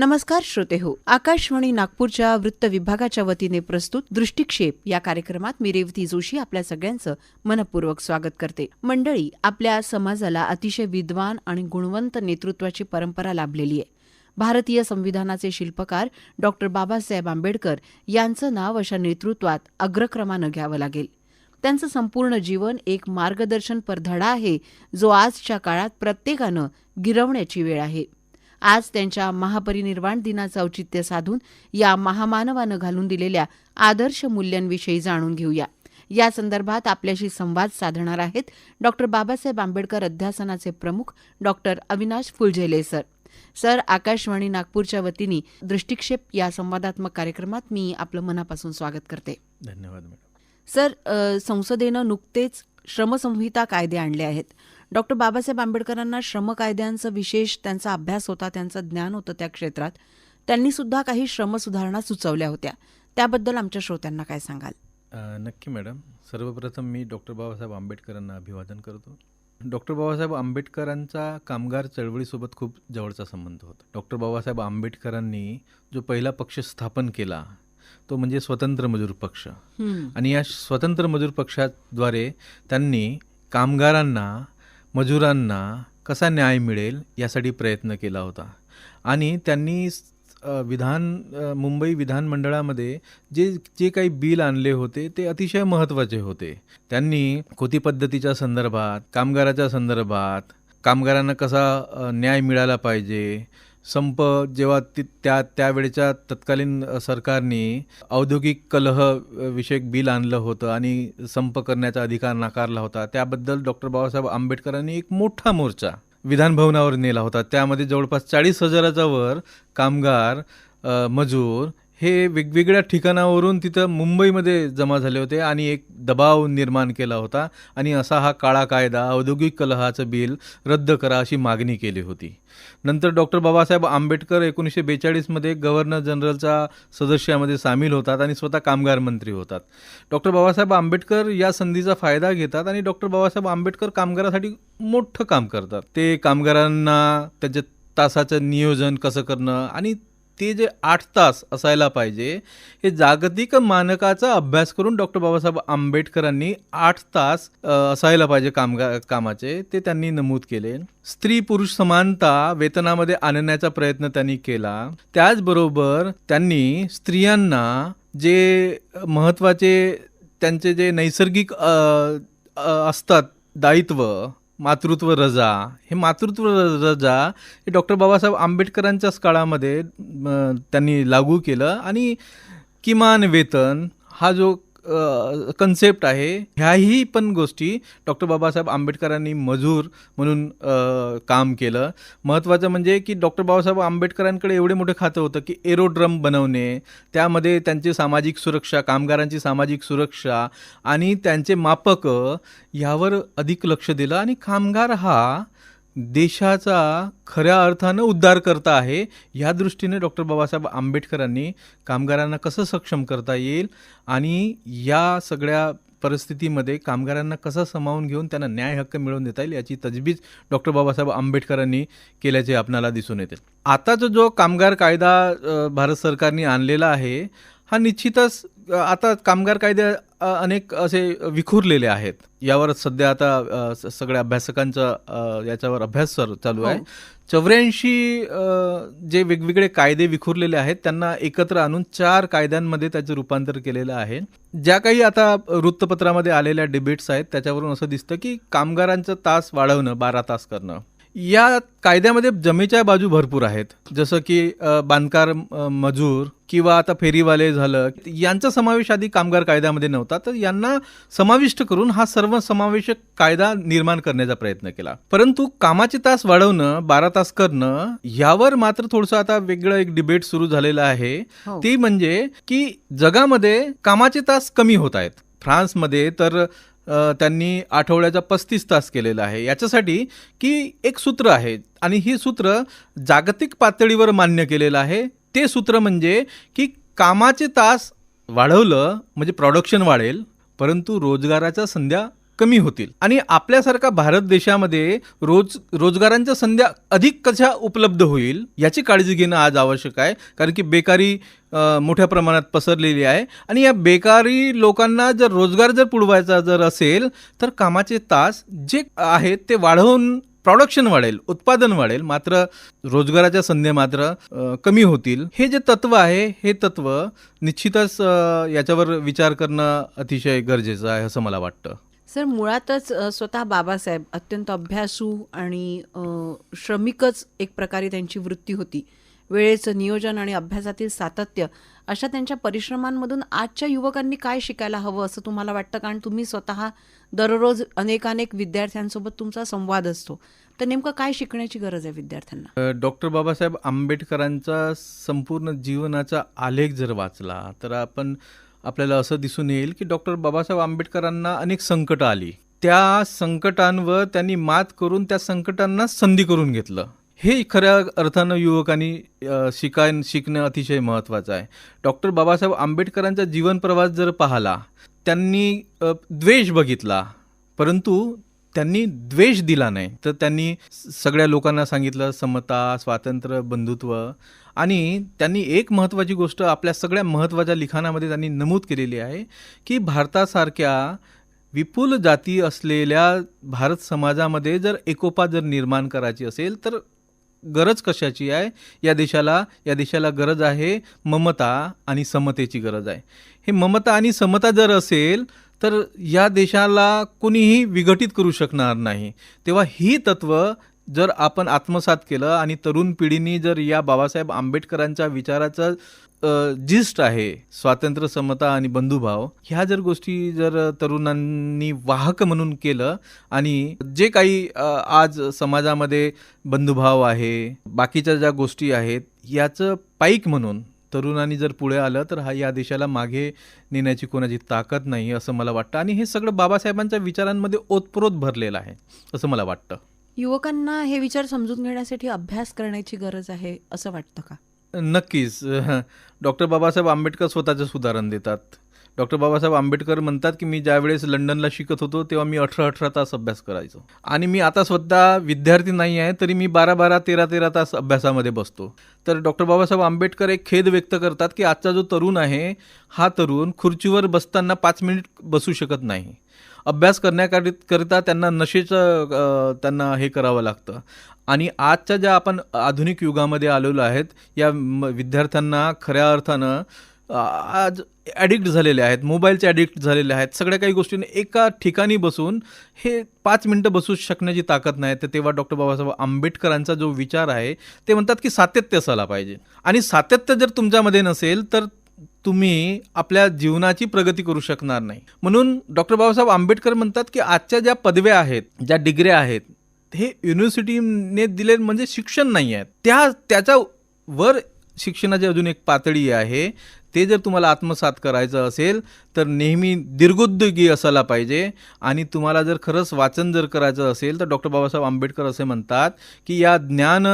नमस्कार श्रोते हो, आकाशवाणी नागपूरच्या वृत्त विभागाच्या वतीने प्रस्तुत दृष्टिक्षेप या कार्यक्रमात मी रेवती जोशी आपल्या सगळ्यांचं मनपूर्वक स्वागत करते. मंडळी, आपल्या समाजाला अतिशय विद्वान आणि गुणवंत नेतृत्वाची परंपरा लाभलेली आहे. भारतीय संविधानाचे शिल्पकार डॉक्टर बाबासाहेब आंबेडकर यांचं नाव अशा नेतृत्वात अग्रक्रमानं घ्यावं लागेल. त्यांचं संपूर्ण जीवन एक मार्गदर्शनपर धडा आहे, जो आजच्या काळात प्रत्येकानं गिरवण्याची वेळ आहे. आज त्यांच्या महापरिनिर्वाण दिनाचं औचित्य साधून या महामानवानं घालून दिलेल्या आदर्श मूल्यांविषयी जाणून घेऊया. या संदर्भात आपल्याशी संवाद साधणार आहेत डॉक्टर बाबासाहेब आंबेडकर अध्यासनाचे प्रमुख doctor Avinash Phuljhele sir. Sir, Akashvani नागपूरच्या वतीने दृष्टिक्षेप या संवादात्मक कार्यक्रमात मी आपलं मनापासून स्वागत करते. धन्यवाद मॅडम. सर, संसदेनं नुकतेच श्रमसंहिता कायदे आणले आहेत. डॉक्टर बाबासाहेब आंबेडकरांना श्रम कायद्यांचा विशेष त्यांचा अभ्यास होता, त्यांचं ज्ञान होतं त्या क्षेत्रात. त्यांनी सुद्धा काही श्रमसुधारणा सुचवल्या होत्या. त्याबद्दल आमच्या श्रोत्यांना काय सांगाल? नक्की मॅडम. सर्वप्रथम मी डॉक्टर बाबासाहेब आंबेडकरांना अभिवादन करतो. डॉक्टर बाबासाहेब आंबेडकरांचा कामगार चळवळीसोबत खूप जवळचा संबंध होता. डॉक्टर बाबासाहेब आंबेडकरांनी जो पहिला पक्ष स्थापन केला तो म्हणजे स्वतंत्र मजूर पक्ष. आणि या स्वतंत्र मजूर पक्षाद्वारे त्यांनी कामगारांना, मजुरांना कसा न्याय मिळेल यासाठी प्रयत्न केला होता. आणि त्यांनी मुंबई विधानमंडळामध्ये जे काही बिल आणले होते ते अतिशय महत्त्वाचे होते. त्यांनी कोती पद्धतीच्या संदर्भात, कामगाराच्या संदर्भात, कामगारांना कसा न्याय मिळाला पाहिजे, संप जेव्हा त्यावेळेच्या तत्कालीन सरकारने औद्योगिक कलह विषयक बिल आणलं होतं आणि संप करण्याचा अधिकार नाकारला होता, त्याबद्दल डॉक्टर बाबासाहेब आंबेडकरांनी एक मोठा मोर्चा विधानभवनावर नेला होता. त्यामध्ये जवळपास 40,000च्या वर कामगार, मजूर हे वेगवेगळ्या ठिकाणावरून तिथं मुंबईमध्ये जमा झाले होते आणि एक दबाव निर्माण केला होता आणि असा हा काळा कायदा, औद्योगिक कलहाचं बिल रद्द करा अशी मागणी केली होती. नंतर डॉक्टर बाबासाहेब आंबेडकर 1942मध्ये गव्हर्नर जनरलच्या सदस्यामध्ये सामील होतात आणि स्वतः कामगार मंत्री होतात. डॉक्टर बाबासाहेब आंबेडकर या संधीचा फायदा घेतात आणि डॉक्टर बाबासाहेब आंबेडकर कामगारासाठी मोठं काम करतात. ते कामगारांना त्याच्या तासाचं नियोजन कसं करणं आणि ते जे 8 तास असायला पाहिजे हे जागतिक मानकाचा अभ्यास करून डॉक्टर बाबासाहेब आंबेडकरांनी 8 तास असायला पाहिजे कामाचे ते त्यांनी नमूद केले. स्त्री पुरुष समानता वेतनामध्ये आणण्याचा प्रयत्न त्यांनी केला. त्याचबरोबर त्यांनी स्त्रियांना जे महत्त्वाचे त्यांचे जे नैसर्गिक असतात दायित्व, मातृत्व रजा, हे मातृत्व रजा हे डॉक्टर बाबासाहेब आंबेडकरांच्याच काळामध्ये त्यांनी लागू केलं आणि किमान वेतन हा जो कन्सेप्ट आहे ह्याही पण गोष्टी डॉक्टर बाबासाहेब आंबेडकरांनी मजूर म्हणून काम केलं. महत्त्वाचं म्हणजे की डॉक्टर बाबासाहेब आंबेडकरांकडे एवढे मोठे खातं होतं की एरोड्रम बनवणे, त्यामध्ये त्यांची सामाजिक सुरक्षा, कामगारांची सामाजिक सुरक्षा आणि त्यांचे मापक ह्यावर अधिक लक्ष दिलं. आणि कामगार हा देशाचा खऱ्या अर्थानं उद्धारकर्ता आहे, ह्या दृष्टीने डॉक्टर बाबासाहेब आंबेडकरांनी कामगारांना कसं सक्षम करता येईल आणि या सगळ्या परिस्थितीमध्ये कामगारांना कसं सामावून घेऊन त्यांना न्याय हक्क मिळवून देता येईल याची तजवीज डॉक्टर बाबासाहेब आंबेडकरांनी केल्याचे आपल्याला दिसून येते. आताचा जो कामगार कायदा भारत सरकारने आणलेला आहे हा निश्चितच, आता कामगार कायदे अनेक असे विखुरलेले आहेत. यावर सध्या आता सगळ्या अभ्यासकांचा याच्यावर अभ्यास चालू आहे. 84 जे वेगवेगळे कायदे विखुरलेले आहेत त्यांना एकत्र आणून 4 कायद्यांमध्ये त्याचं रूपांतर केलेलं आहे. ज्या काही आता वृत्तपत्रामध्ये आलेल्या डिबेट्स आहेत त्याच्यावरून असं दिसतं की कामगारांचं तास वाढवणं, 12 तास करणं, या कायद्यामध्ये जमेच्या बाजू भरपूर आहेत. जसं की बांधकार मजूर किंवा आता फेरीवाले झालं, यांचा समावेश आधी कामगार कायद्यामध्ये नव्हता, तर यांना समाविष्ट करून हा सर्वसमावेशक कायदा निर्माण करण्याचा प्रयत्न केला. परंतु कामाचे तास वाढवणं, 12 तास करणं, यावर मात्र थोडंसं आता वेगळं एक डिबेट सुरू झालेलं आहे. ती म्हणजे की जगामध्ये कामाचे तास कमी होत आहेत. फ्रान्समध्ये तर त्यांनी आठवड्याचा 35 तास केलेला आहे. याच्यासाठी की एक सूत्र आहे आणि ही सूत्र जागतिक पातळीवर मान्य केलेलं आहे. ते सूत्र म्हणजे की कामाचे तास वाढवलं म्हणजे प्रोडक्शन वाढेल, परंतु रोजगाराच्या संध्या कमी होतील आणि आपल्यासारखा भारत देशामध्ये रोजगारांच्या संध्या अधिक कशा उपलब्ध होईल याची काळजी घेणं आज आवश्यक आहे. कारण की बेकारी मोठ्या प्रमाणात पसरलेली आहे आणि या बेकारी लोकांना जर रोजगार जर पुरवायचा जर असेल तर कामाचे तास जे आहेत ते वाढवून प्रोडक्शन वाढेल, उत्पादन वाढेल, मात्र रोजगाराच्या संधी मात्र कमी होतील. हे जे तत्व आहे हे तत्व निश्चितच याच्यावर विचार करणं अतिशय गरजेचं आहे असं मला वाटतं. सर, मुळातच स्वतः बाबासाहेब अत्यंत अभ्यासू आणि श्रमिकच एक प्रकारे त्यांची वृत्ती होती. वेळेचं नियोजन आणि अभ्यासातील सातत्य अशा त्यांच्या परिश्रमांमधून आजच्या युवकांनी काय शिकायला हवं असं तुम्हाला वाटतं? कारण तुम्ही स्वतः दररोज अनेकानेक विद्यार्थ्यांसोबत तुमचा संवाद असतो, तर नेमकं काय शिकण्याची गरज आहे विद्यार्थ्यांना? डॉक्टर बाबासाहेब आंबेडकरांचा संपूर्ण जीवनाचा आलेख जर वाचला तर आपल्याला असं दिसून येईल की डॉक्टर बाबासाहेब आंबेडकरांना अनेक संकटं आली. त्या संकटांवर त्यांनी मात करून त्या संकटांना संधी करून घेतलं. हे खऱ्या अर्थानं युवकांनी शिकणं अतिशय महत्त्वाचं आहे. डॉक्टर बाबासाहेब आंबेडकरांचा जीवन प्रवास जर पाहिला, त्यांनी द्वेष बघितला परंतु त्यांनी द्वेष दिला नाही. तर त्यांनी सगळ्या लोकांना सांगितलं समता, स्वातंत्र्य, बंधुत्व. आणि त्यांनी एक महत्त्वाची गोष्ट आपल्या सगळ्या महत्त्वाच्या लिखाणामध्ये त्यांनी नमूद केलेली आहे की भारतासारख्या विपुल जाती असलेल्या भारत समाजामध्ये जर एकोपा जर निर्माण करायची असेल तर गरज कशाची आहे? या देशाला गरज आहे ममता आणि समतेची गरज आहे. हे ममता आणि समता जर असेल तर या देशाला कोणीही विघटित करू शकणार नाही. तेव्हा ही तत्व जर आपण आत्मसात केलं आणि तरुण पिढीने जर या बाबासाहेब आंबेडकरांच्या विचाराचं जिस्ट आहे स्वातंत्र्य, समता आणि बंधुभाव, ह्या जर गोष्टी जर तरुणांनी वाहक म्हणून केलं आणि जे काही आज समाजामध्ये बंधुभाव आहे, बाकीच्या ज्या गोष्टी आहेत, याचं पाईक म्हणून तरुणांनी जर पुढे आलं तर या देशाला मागे नेण्याची कोणाची ताकद नाही असं मला वाटतं. आणि हे सगळं बाबासाहेबांच्या विचारांमध्ये ओतप्रोत भरलेलं आहे असं मला वाटतं. युवकांना हे विचार समजून घेण्यासाठी अभ्यास करण्याची गरज आहे असं वाटतं का? नक्कीच. डॉक्टर बाबासाहेब आंबेडकर स्वतःचं उदाहरण देतात. डॉक्टर बाबासाहेब आंबेडकर म्हणतात की मी ज्यावेळेस लंडनला शिकत होतो तेव्हा मी 18 तास अभ्यास करायचो आणि मी आता स्वतः विद्यार्थी नाही आहे तरी मी 12 13 तास अभ्यासामध्ये बसतो. तर डॉक्टर बाबासाहेब आंबेडकर एक खेद व्यक्त करतात की आजचा जो तरुण आहे हा तरुण खुर्चीवर बसताना 5 मिनिट बसू शकत नाही. अभ्यास करण्याकरिता त्यांना त्यांना हे करावं लागतं. आणि आजच्या ज्या आपण आधुनिक युगामध्ये आलेलो आहेत या विद्यार्थ्यांना खऱ्या अर्थानं आज ॲडिक्ट झालेले आहेत, मोबाईलचे ॲडिक्ट झालेले आहेत. सगळ्या काही गोष्टींनी एका ठिकाणी बसून हे 5 मिनिटं बसू शकण्याची ताकद नाही. तर तेव्हा डॉक्टर बाबासाहेब आंबेडकरांचा जो विचार आहे ते म्हणतात की सातत्य असायला पाहिजे आणि सातत्य जर तुमच्यामध्ये नसेल तर तुम्ही आपल्या जीवनाची प्रगती करू शकणार नाही. म्हणून डॉक्टर बाबासाहेब आंबेडकर म्हणतात की आजच्या ज्या पदव्या आहेत, ज्या डिग्र्या आहेत, हे युनिव्हर्सिटीने दिले म्हणजे शिक्षण नाही आहे. त्याच्या वर शिक्षणाची अजून एक पातळी आहे. ते जर तुम्हाला आत्मसात करायचं असेल तर नेहमी दीर्घोद्योगी असायला पाहिजे. आणि तुम्हाला जर खरंच वाचन जर करायचं असेल तर डॉक्टर बाबासाहेब आंबेडकर असे म्हणतात की या ज्ञान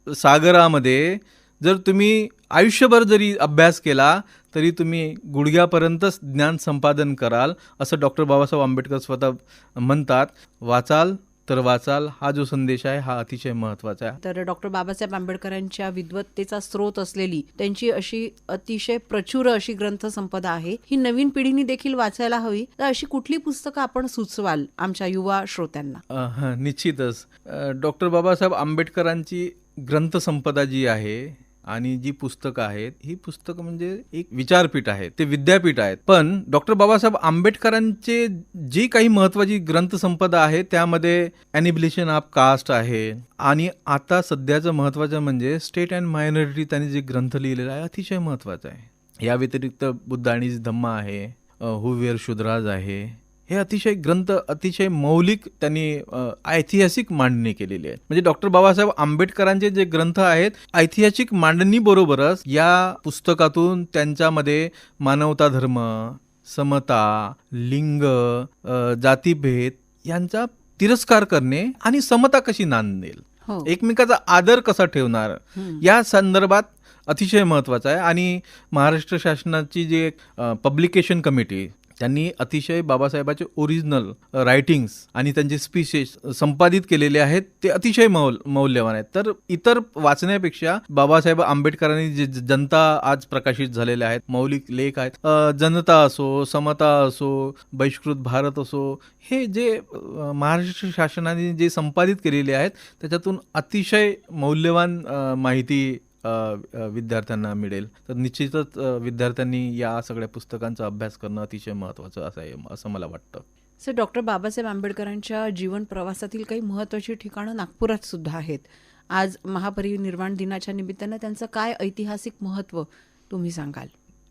सागरामध्ये जर तुम्ही आयुष्यभर जरी अभ्यास केला तरी तुम्ही गुडघ्यापर्यंतच ज्ञान संपादन कराल असं डॉक्टर बाबासाहेब आंबेडकर स्वतः म्हणतात. वाचाल तर वाचाल हा जो संदेश आहे हा अतिशय महत्त्वाचा आहे. तर डॉक्टर बाबासाहेब आंबेडकरांच्या विद्वत्तेचा स्रोत असलेली त्यांची अशी अतिशय प्रचुर अशी ग्रंथसंपदा आहे, ही नवीन पिढीने देखील वाचायला हवी. तर अशी कुठली पुस्तकं आपण सुचवाल आमच्या युवा श्रोत्यांना? निश्चितच डॉक्टर बाबासाहेब आंबेडकरांची ग्रंथसंपदा जी आहे आणि जी पुस्तकं आहेत ही पुस्तकं म्हणजे एक विचारपीठ आहे, ते विद्यापीठ आहेत. पण डॉक्टर बाबासाहेब आंबेडकरांचे जी काही महत्त्वाची ग्रंथसंपदा आहे त्यामध्ये ॲनिबिलेशन ऑफ कास्ट आहे आणि आता सध्याचं महत्त्वाचं म्हणजे स्टेट अँड मायनॉरिटी त्यांनी जे ग्रंथ लिहिलेला आहे अतिशय महत्त्वाचा आहे. या व्यतिरिक्त बुद्ध आणि धम्मा आहे, हू वेअर शूद्राज आहे. हे अतिशय मौलिक त्यांनी ऐतिहासिक मांडणी केलेली आहे. म्हणजे डॉक्टर बाबासाहेब आंबेडकरांचे जे ग्रंथ आहेत ऐतिहासिक मांडणी बरोबरच या पुस्तकातून त्यांच्यामध्ये मानवता धर्म, समता, लिंग, जातीभेद यांचा तिरस्कार करणे आणि समता कशी नांदेल, एकमेकाचा आदर कसा ठेवणार या संदर्भात अतिशय महत्त्वाचं आहे. आणि महाराष्ट्र शासनाची जी पब्लिकेशन कमिटी त्यांनी अतिशय बाबासाहेबांचे ओरिजिनल रायटिंग्स आणि त्यांचे स्पीचेस संपादित केलेले आहेत, ते अतिशय मौल्यवान आहेत. तर इतर वाचण्यापेक्षा बाबासाहेब आंबेडकरांनी जे जनता आज प्रकाशित झालेले आहेत, मौलिक लेख आहेत, जनता असो, समता असो, बहिष्कृत भारत असो, हे जे महाराष्ट्र शासनाने जे संपादित केलेले आहेत त्याच्यातून अतिशय मौल्यवान माहिती विद्यार्थ्यांना मिळेल. तर निश्चितच विद्यार्थ्यांनी या सगळ्या पुस्तकांचा अभ्यास करणं अतिशय महत्त्वाचं आहे असं मला वाटतं. सर, डॉक्टर बाबासाहेब आंबेडकरांच्या जीवन प्रवासातील काही महत्त्वाची ठिकाणं नागपुरात सुद्धा आहेत. आज महापरिनिर्वाण दिनाच्या निमित्तानं त्यांचं काय ऐतिहासिक महत्त्व तुम्ही सांगाल?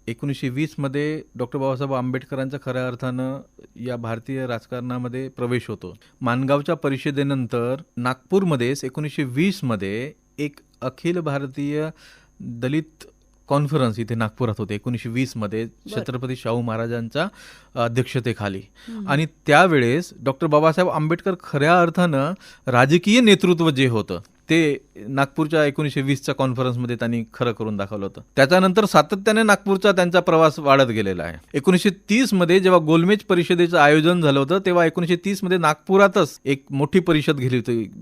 1920 मध्ये डॉक्टर बाबासाहेब आंबेडकरांचा खऱ्या अर्थानं या भारतीय राजकारणामध्ये प्रवेश होतो. माणगावच्या परिषदेनंतर नागपूरमध्येच 1920 मध्ये एक अखिल भारतीय दलित कॉन्फरन्स इथे नागपुरात होते 1920 मध्ये, छत्रपती शाहू महाराजांच्या अध्यक्षतेखाली. आणि त्यावेळेस डॉक्टर बाबासाहेब आंबेडकर खऱ्या अर्थानं राजकीय नेतृत्व जे होतं ते नागपूरच्या 1920च्या कॉन्फरन्समध्ये त्यांनी खरं करून दाखवलं होतं. त्याच्यानंतर सातत्याने नागपूरचा त्यांचा प्रवास वाढत गेलेला आहे. 1930 मध्ये जेव्हा गोलमेज परिषदेचं आयोजन झालं होतं तेव्हा 1930 मध्ये नागपुरातच एक मोठी परिषद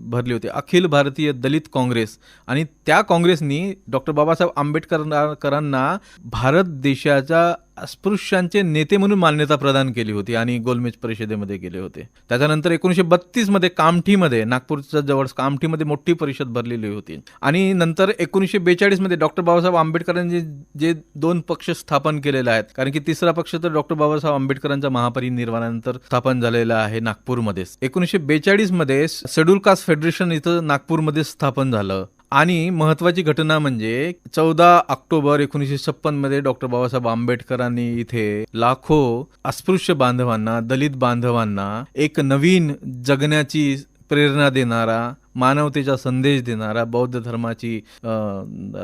भरली होती, अखिल भारतीय दलित काँग्रेस. आणि त्या काँग्रेसनी डॉक्टर बाबासाहेब आंबेडकरांना भारत देशाच्या अस्पृश्यांचे नेते म्हणून मान्यता प्रदान केली होती आणि गोलमेज परिषदेमध्ये गेले होते. त्याच्यानंतर 1932 मध्ये कामठीमध्ये, नागपूरच्या जवळ कामठीमध्ये मोठी परिषद भरलेली होती. आणि नंतर 1942 मध्ये डॉक्टर बाबासाहेब आंबेडकरांनी जे 2 पक्ष स्थापन केलेले आहेत, कारण की तिसरा पक्ष तर डॉक्टर बाबासाहेब आंबेडकरांच्या महापरिनिर्वाणानंतर स्थापन झालेला आहे नागपूरमध्येच. 1942 मध्ये शेड्यूल कास्ट फेडरेशन इथं नागपूरमध्ये स्थापन झालं. आणि महत्वाची घटना म्हणजे 14 ऑक्टोबर 1956 मध्ये डॉक्टर बाबासाहेब आंबेडकरांनी इथे लाखो अस्पृश्य बांधवांना, दलित बांधवांना एक नवीन जगण्याची प्रेरणा देणारा, मानवतेचा संदेश देणारा बौद्ध धर्माची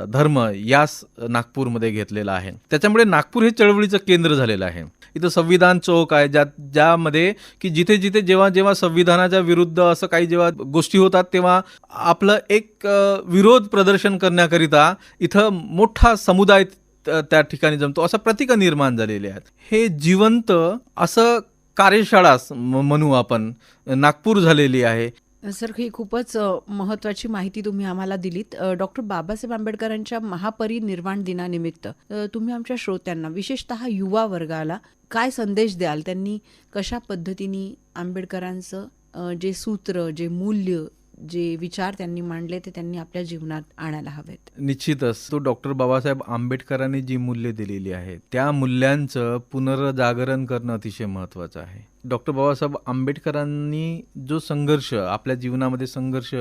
धर्म यास नागपूरमध्ये घेतलेला आहे. त्याच्यामुळे नागपूर हे चळवळीचं केंद्र झालेलं आहे. इथं संविधान चौक आहे, ज्यामध्ये की जिथे जिथे जेव्हा जेव्हा संविधानाच्या विरुद्ध असं काही जेव्हा गोष्टी होतात तेव्हा आपलं एक विरोध प्रदर्शन करण्याकरिता इथं मोठा समुदाय त्या ठिकाणी जमतो, असं प्रतीकं निर्माण झालेले आहेत. हे जिवंत असं कार्यशाळा म्हणू आपण नागपूर झालेली आहे. सर, ही खूपच महत्त्वाची माहिती तुम्ही आम्हाला दिलीत. डॉक्टर बाबासाहेब आंबेडकरांच्या महापरिनिर्वाण दिनानिमित्त तुम्ही आमच्या श्रोत्यांना, विशेषतः युवा वर्गाला काय संदेश द्याल? त्यांनी कशा पद्धतीने आंबेडकरांचं जे सूत्र, जे मूल्य, जे विचार त्यांनी मांडले ते त्यांनी आपल्या जीवनात आणायला हवेत? निश्चितच तो डॉक्टर बाबासाहेब आंबेडकरांनी जी मूल्य दिलेली आहेत त्या मूल्यांचं पुनर्जागरण करणं अतिशय महत्त्वाचं आहे. डॉक्टर बाबासाहेब आंबेडकरांनी जो संघर्ष आपल्या जीवनामध्ये संघर्ष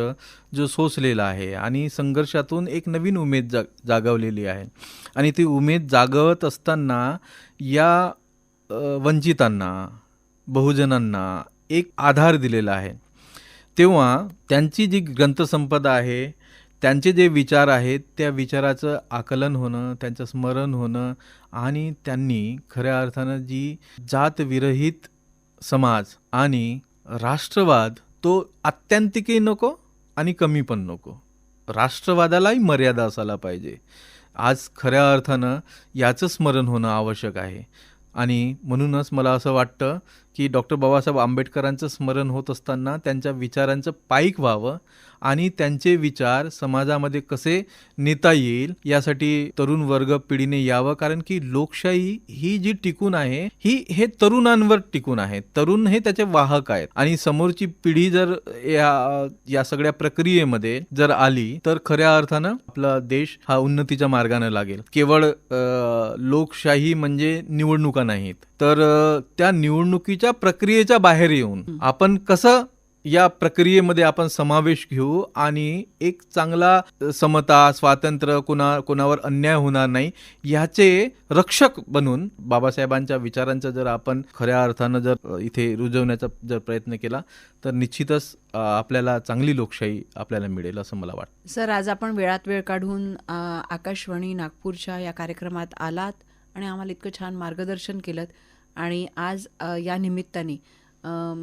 जो सोसलेला आहे आणि संघर्षातून एक नवीन उमेद जागवलेली आहे. आणि ती उमेद जागवत असताना या वंचितांना, बहुजनांना एक आधार दिलेला आहे. तेव्हा त्यांची जी ग्रंथसंपदा आहे, त्यांचे जे विचार आहेत त्या विचाराचं आकलन होणं, त्यांचं स्मरण होणं आणि त्यांनी खऱ्या अर्थानं जी जातविरहित समाज आणि राष्ट्रवाद तो आत्यंतिकही नको आणि कमी पण नको, राष्ट्रवादालाही मर्यादा असायला पाहिजे. आज खऱ्या अर्थानं याचं स्मरण होणं आवश्यक आहे. आणि म्हणूनच मला असं वाटतं की डॉक्टर बाबासाहेब आंबेडकरांचं स्मरण होत असताना त्यांच्या विचारांचं पाईक व्हावं आणि त्यांचे विचार समाजामध्ये कसे नेता येईल यासाठी तरुण वर्ग पिढीने यावं. कारण की लोकशाही ही जी टिकून आहे हे तरुणांवर टिकून आहे. तरुण हे त्याचे वाहक आहेत आणि समोरची पिढी जर या सगळ्या प्रक्रियेमध्ये जर आली तर खऱ्या अर्थानं आपला देश हा उन्नतीच्या मार्गाने लागेल. केवळ लोकशाही म्हणजे निवडणुका नाहीत, तर त्या निवडणुकीच्या प्रक्रियेच्या बाहेर येऊन आपण कसं या प्रक्रियेमध्ये आपण समावेश घेऊ आणि एक चांगला समता, स्वातंत्र्य, कोणावर अन्याय होणार नाही याचे रक्षक बनून बाबासाहेबांच्या विचारांचा जर आपण खऱ्या अर्थानं जर इथे रुजवण्याचा जर प्रयत्न केला तर निश्चितच आपल्याला चांगली लोकशाही आपल्याला मिळेल असं मला वाटतं. सर, आज आपण वेळात वेळ काढून आकाशवाणी नागपूरच्या या कार्यक्रमात आलात आणि आम्हाला इतकं छान मार्गदर्शन केलं. आणि आज या निमित्ताने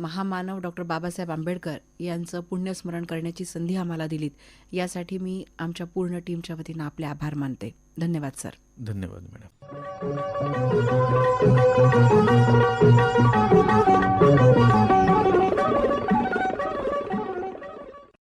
महामानव डॉक्टर बाबासाहेब आंबेडकर यांचं पुण्यस्मरण करण्याची संधी आम्हाला दिलीत, यासाठी मी आमच्या पूर्ण टीमच्या वतीनं आपले आभार मानते. धन्यवाद सर. धन्यवाद मॅडम.